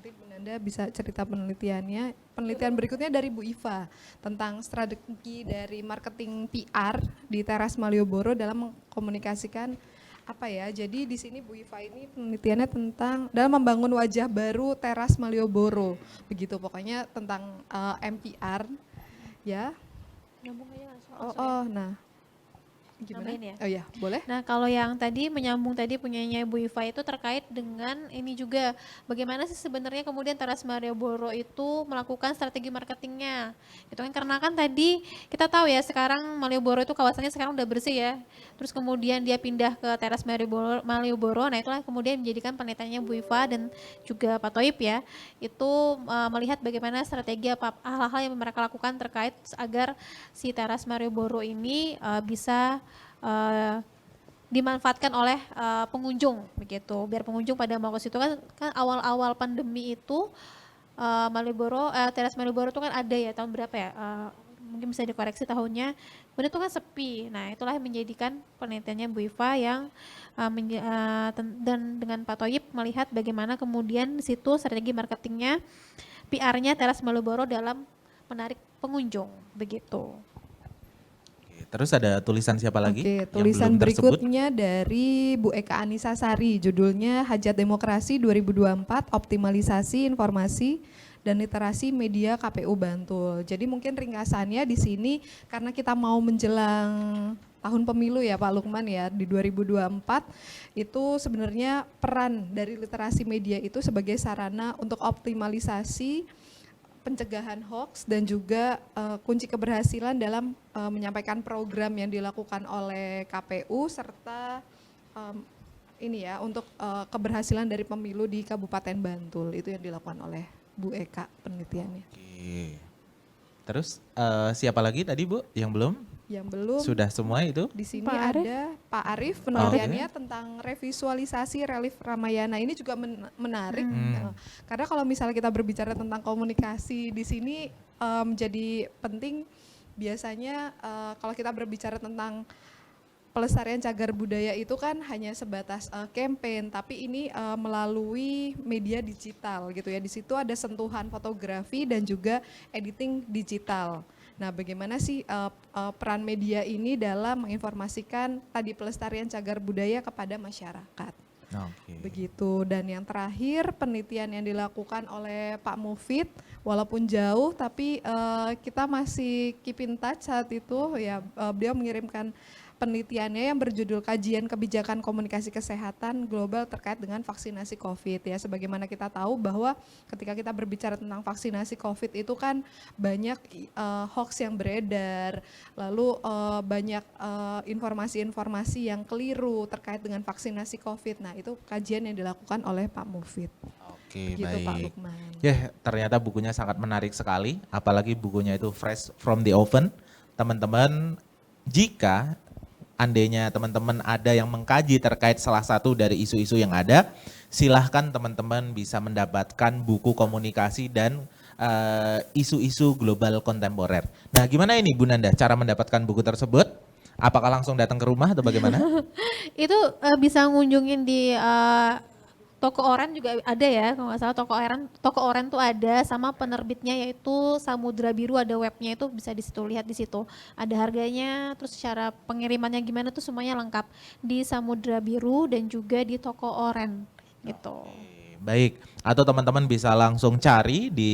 Bu Nanda bisa cerita penelitiannya. Penelitian berikutnya dari Bu Iva tentang strategi dari marketing PR di Teras Malioboro dalam mengkomunikasikan jadi di sini Bu Iva ini penelitiannya tentang dalam membangun wajah baru Teras Malioboro, begitu pokoknya tentang MPR ya. Nyambung aja langsung. Nah. Gimana? Ya? Oh ya, boleh. Nah kalau yang tadi menyambung tadi punyanya Bu Iva itu terkait dengan ini juga, bagaimana sih sebenarnya kemudian Teras Malioboro itu melakukan strategi marketingnya. Itu kan karena kan tadi kita tahu ya sekarang Malioboro itu kawasannya sekarang udah bersih ya. Terus kemudian dia pindah ke Teras Malioboro, nah itulah kemudian menjadikan penelitiannya Bu Iva dan juga Pak Toib ya. Itu melihat bagaimana strategi hal-hal yang mereka lakukan terkait agar si Teras Malioboro ini bisa dimanfaatkan oleh pengunjung begitu, biar pengunjung pada mau ke situ kan awal-awal pandemi itu Teras Malioboro itu kan ada ya tahun berapa ya, mungkin bisa dikoreksi tahunnya, kemudian itu kan sepi. Nah itulah yang menjadikan penelitiannya Bu Iva yang dan dengan Pak Toib melihat bagaimana kemudian di situ strategi marketingnya PR-nya Teras Malioboro dalam menarik pengunjung begitu. Terus ada tulisan siapa lagi? Oke, yang tulisan belum tersebut? berikutnya dari Bu Eka Anissa Sari, judulnya Hajat Demokrasi 2024, Optimalisasi Informasi dan Literasi Media KPU Bantul. Jadi mungkin ringkasannya di sini karena kita mau menjelang tahun pemilu ya Pak Lukman ya, di 2024 itu sebenarnya peran dari literasi media itu sebagai sarana untuk optimalisasi pencegahan hoax dan juga kunci keberhasilan dalam menyampaikan program yang dilakukan oleh KPU serta ini ya untuk keberhasilan dari pemilu di Kabupaten Bantul, itu yang dilakukan oleh Bu Eka penelitiannya. Oke. Terus siapa lagi tadi Bu yang belum? Yang belum. Sudah semua itu? Di sini Pak Arief. ada Pak Arief penelitiannya tentang revisualisasi relief Ramayana. Ini juga menarik karena kalau misalnya kita berbicara tentang komunikasi di sini menjadi penting biasanya kalau kita berbicara tentang pelestarian cagar budaya itu kan hanya sebatas campaign, tapi ini melalui media digital gitu ya. Di situ ada sentuhan fotografi dan juga editing digital. Nah, bagaimana sih peran media ini dalam menginformasikan tadi pelestarian cagar budaya kepada masyarakat? Oke. Begitu. Dan yang terakhir penelitian yang dilakukan oleh Pak Mufid, walaupun jauh tapi kita masih keep in touch saat itu ya. Beliau mengirimkan penelitiannya yang berjudul Kajian Kebijakan Komunikasi Kesehatan Global terkait dengan vaksinasi COVID ya. Sebagaimana kita tahu bahwa ketika kita berbicara tentang vaksinasi COVID itu kan banyak hoax yang beredar, lalu banyak informasi-informasi yang keliru terkait dengan vaksinasi COVID. Nah, itu kajian yang dilakukan oleh Pak Mufid. Oke, Gitu, Pak baik. Lukman. Ya, ternyata bukunya sangat menarik sekali, apalagi bukunya itu fresh from the oven. Teman-teman, jika andainya teman-teman ada yang mengkaji terkait salah satu dari isu-isu yang ada, silahkan teman-teman bisa mendapatkan buku komunikasi dan isu-isu global kontemporer. Nah, gimana ini Bu Nanda cara mendapatkan buku tersebut? Apakah langsung datang ke rumah atau bagaimana? Itu bisa ngunjungin di toko Oren juga ada ya, kalau nggak salah toko Oren tuh ada, sama penerbitnya yaitu Samudra Biru, ada webnya, itu bisa di situ, lihat di situ. Ada harganya, terus cara pengirimannya gimana tuh semuanya lengkap di Samudra Biru dan juga di toko Oren gitu. Baik, atau teman-teman bisa langsung cari di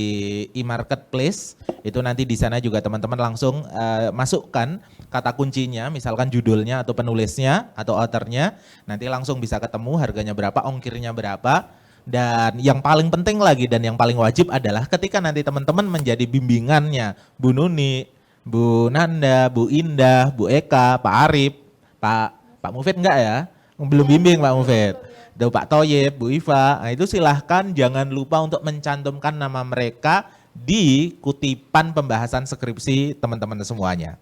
e-marketplace, itu nanti di sana juga teman-teman langsung masukkan kata kuncinya, misalkan judulnya atau penulisnya atau authornya, nanti langsung bisa ketemu harganya berapa, ongkirnya berapa, dan yang paling penting lagi dan yang paling wajib adalah ketika nanti teman-teman menjadi bimbingannya Bu Nuni, Bu Nanda, Bu Indah, Bu Eka, Pak Arief, Pak Mufid enggak ya? Belum bimbing Pak Mufid. Ada Pak Toyib, Bu Iva, nah itu silahkan jangan lupa untuk mencantumkan nama mereka di kutipan pembahasan skripsi teman-teman semuanya.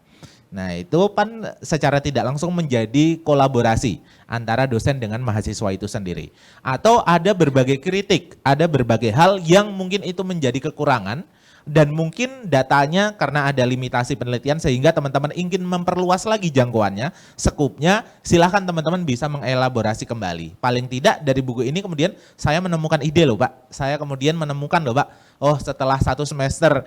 Nah itu kan secara tidak langsung menjadi kolaborasi antara dosen dengan mahasiswa itu sendiri. Atau ada berbagai kritik, ada berbagai hal yang mungkin itu menjadi kekurangan, dan mungkin datanya karena ada limitasi penelitian sehingga teman-teman ingin memperluas lagi jangkauannya, skupnya, silahkan teman-teman bisa mengelaborasi kembali. Paling tidak dari buku ini kemudian saya menemukan ide loh Pak, saya kemudian menemukan loh Pak, oh setelah 1 semester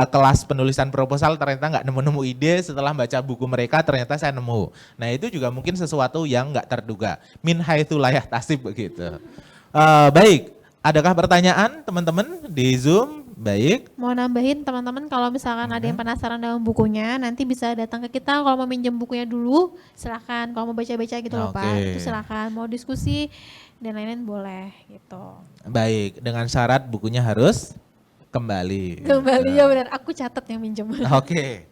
kelas penulisan proposal ternyata nggak nemu-nemu ide, setelah baca buku mereka ternyata saya nemu. Nah itu juga mungkin sesuatu yang nggak terduga, min haitsu la yahtasib begitu. Baik, adakah pertanyaan teman-teman di Zoom? Baik. Mau nambahin teman-teman, kalau misalkan ada yang penasaran dengan bukunya, nanti bisa datang ke kita. Kalau mau minjem bukunya dulu, silakan. Kalau mau baca-baca gitu loh Pak, itu silakan. Mau diskusi dan lain-lain boleh gitu. Baik, dengan syarat bukunya harus kembali. Kembali ya benar, aku catat yang minjem. Oke,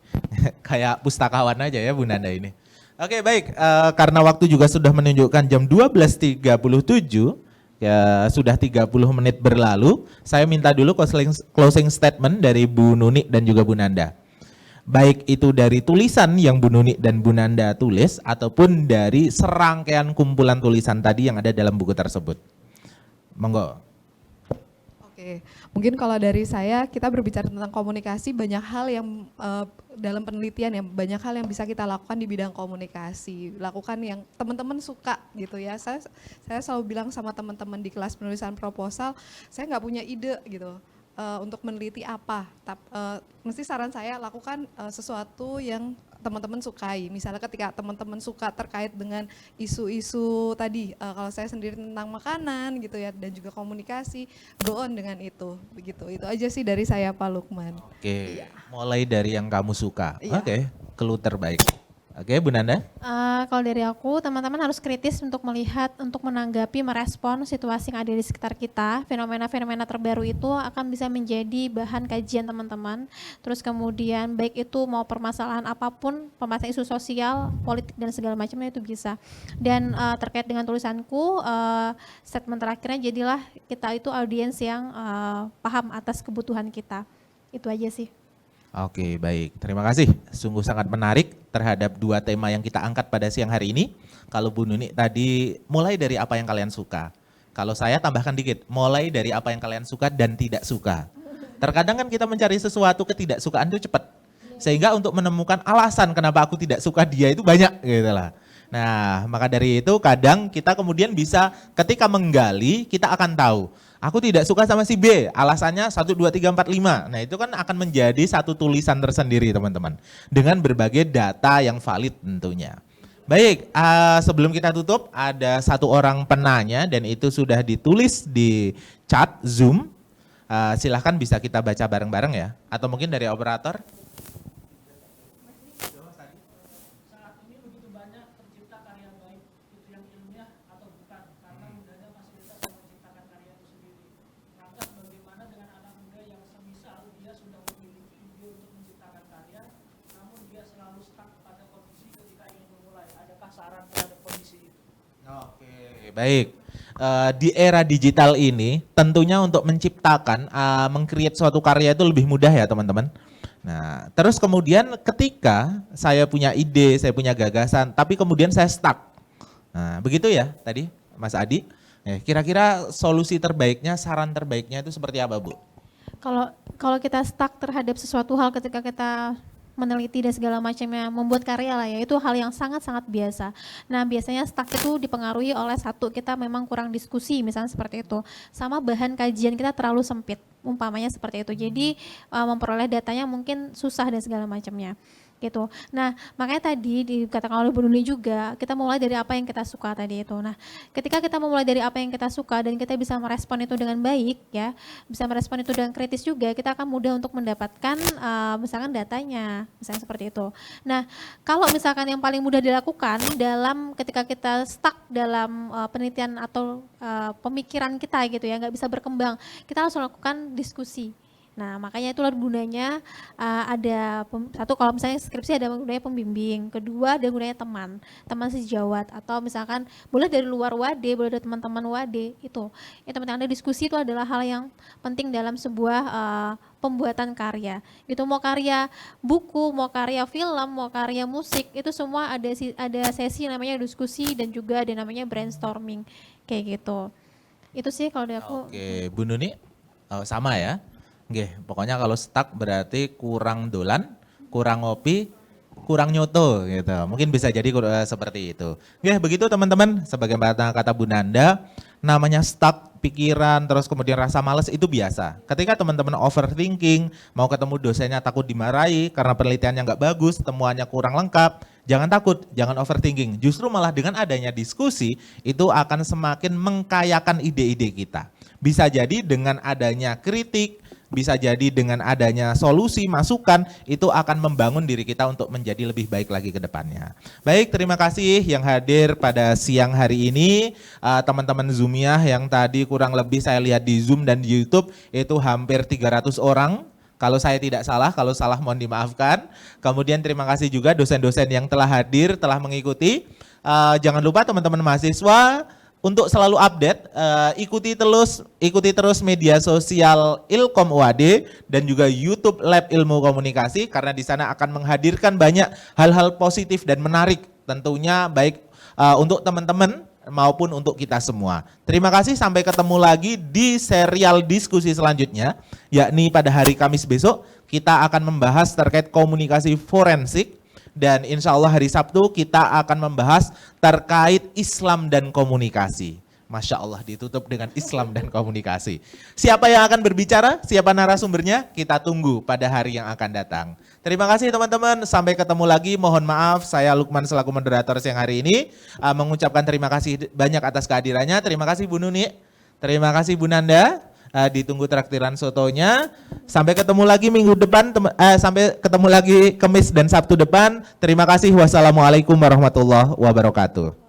kayak pustakawan aja ya Bu Nanda ini. Oke baik, karena waktu juga sudah menunjukkan jam 12.37, ya sudah 30 menit berlalu, saya minta dulu closing statement dari Bu Nuni dan juga Bu Nanda. Baik itu dari tulisan yang Bu Nuni dan Bu Nanda tulis, ataupun dari serangkaian kumpulan tulisan tadi yang ada dalam buku tersebut. Monggo. Oke, mungkin kalau dari saya, kita berbicara tentang komunikasi, banyak hal yang dalam penelitian ya, banyak hal yang bisa kita lakukan di bidang komunikasi. Lakukan yang teman-teman suka gitu ya. Saya selalu bilang sama teman-teman di kelas penulisan proposal, saya nggak punya ide gitu. untuk meneliti apa. Mesti saran saya lakukan sesuatu yang teman-teman sukai. Misalnya ketika teman-teman suka terkait dengan isu-isu tadi, kalau saya sendiri tentang makanan gitu ya, dan juga komunikasi, go on dengan itu. Begitu. Itu aja sih dari saya Pak Lukman. Oke, mulai dari yang kamu suka. Iya. Oke, clue terbaik. Oke, Bu Nanda. Kalau dari aku, teman-teman harus kritis untuk melihat, untuk menanggapi, merespon situasi yang ada di sekitar kita. Fenomena-fenomena terbaru itu akan bisa menjadi bahan kajian teman-teman. Terus kemudian baik itu mau permasalahan apapun, permasalahan isu sosial, politik dan segala macamnya itu bisa. Dan terkait dengan tulisanku, statement terakhirnya jadilah kita itu audiens yang paham atas kebutuhan kita. Itu aja sih. Oke, baik. Terima kasih. Sungguh sangat menarik terhadap dua tema yang kita angkat pada siang hari ini. Kalau Bu Nuni tadi mulai dari apa yang kalian suka. Kalau saya tambahkan dikit, mulai dari apa yang kalian suka dan tidak suka. Terkadang kan kita mencari sesuatu ketidaksukaan itu cepat. Sehingga untuk menemukan alasan kenapa aku tidak suka dia itu banyak gitu lah. Nah, maka dari itu kadang kita kemudian bisa ketika menggali kita akan tahu. Aku tidak suka sama si B, alasannya 1, 2, 3, 4, 5. Nah itu kan akan menjadi satu tulisan tersendiri teman-teman. Dengan berbagai data yang valid tentunya. Baik, sebelum kita tutup ada satu orang penanya dan itu sudah ditulis di chat Zoom. Silahkan bisa kita baca bareng-bareng ya. Atau mungkin dari operator. Oke, baik. Di era digital ini tentunya untuk menciptakan, meng-create suatu karya itu lebih mudah ya teman-teman. Nah, terus kemudian ketika saya punya ide, saya punya gagasan, tapi kemudian saya stuck. Nah, begitu ya tadi Mas Adi. Kira-kira solusi terbaiknya, saran terbaiknya itu seperti apa Bu? Kalau kita stuck terhadap sesuatu hal ketika kita meneliti dan segala macamnya, membuat karya lah ya, itu hal yang sangat-sangat biasa. Nah biasanya stuck itu dipengaruhi oleh satu, kita memang kurang diskusi misalnya seperti itu, sama bahan kajian kita terlalu sempit, umpamanya seperti itu. Jadi memperoleh datanya mungkin susah dan segala macamnya. Gitu. Nah, makanya tadi dikatakan oleh Bu Nuni juga, kita mulai dari apa yang kita suka tadi itu. Nah, ketika kita memulai dari apa yang kita suka dan kita bisa merespon itu dengan baik ya, bisa merespon itu dengan kritis juga, kita akan mudah untuk mendapatkan misalkan datanya, misalnya seperti itu. Nah, kalau misalkan yang paling mudah dilakukan dalam ketika kita stuck dalam penelitian atau pemikiran kita gitu ya, nggak bisa berkembang, kita harus melakukan diskusi. Nah makanya itulah gunanya ada satu, kalau misalnya skripsi ada gunanya pembimbing, kedua ada gunanya teman sejawat, atau misalkan boleh dari luar WAD, boleh dari teman-teman WAD, itu penting. Ada diskusi itu adalah hal yang penting dalam sebuah pembuatan karya. Itu mau karya buku, mau karya film, mau karya musik, itu semua ada sesi namanya diskusi dan juga ada namanya brainstorming kayak gitu. Itu sih kalau dari aku. Oke, Bu Nuni sama ya. Oke, pokoknya kalau stuck berarti kurang dolan, kurang ngopi, kurang nyoto gitu. Mungkin bisa jadi seperti itu. Oke, begitu teman-teman, sebagai kata Bu Nanda, namanya stuck pikiran terus kemudian rasa males itu biasa. Ketika teman-teman overthinking, mau ketemu dosennya takut dimarahi karena penelitiannya nggak bagus, temuannya kurang lengkap, jangan takut, jangan overthinking. Justru malah dengan adanya diskusi itu akan semakin mengkayakan ide-ide kita. Bisa jadi dengan adanya kritik, bisa jadi dengan adanya solusi, masukan, itu akan membangun diri kita untuk menjadi lebih baik lagi ke depannya. Baik, terima kasih yang hadir pada siang hari ini. Teman-teman Zoomiah yang tadi kurang lebih saya lihat di Zoom dan di YouTube, itu hampir 300 orang. Kalau saya tidak salah, kalau salah mohon dimaafkan. Kemudian terima kasih juga dosen-dosen yang telah hadir, telah mengikuti. Jangan lupa teman-teman mahasiswa, untuk selalu update, ikuti terus media sosial Ilkom UAD dan juga YouTube Lab Ilmu Komunikasi, karena di sana akan menghadirkan banyak hal-hal positif dan menarik tentunya, baik untuk teman-teman maupun untuk kita semua. Terima kasih, sampai ketemu lagi di serial diskusi selanjutnya, yakni pada hari Kamis besok kita akan membahas terkait komunikasi forensik. Dan insya Allah hari Sabtu kita akan membahas terkait Islam dan komunikasi. Masya Allah, ditutup dengan Islam dan komunikasi. Siapa yang akan berbicara? Siapa narasumbernya? Kita tunggu pada hari yang akan datang. Terima kasih teman-teman, sampai ketemu lagi. Mohon maaf, saya Lukman selaku moderator siang hari ini mengucapkan terima kasih banyak atas kehadirannya. Terima kasih Bu Nuni, terima kasih Bu Nanda. Ditunggu traktiran sotonya. Sampai ketemu lagi minggu depan, sampai ketemu lagi Kamis dan Sabtu depan. Terima kasih. Wassalamualaikum warahmatullahi wabarakatuh.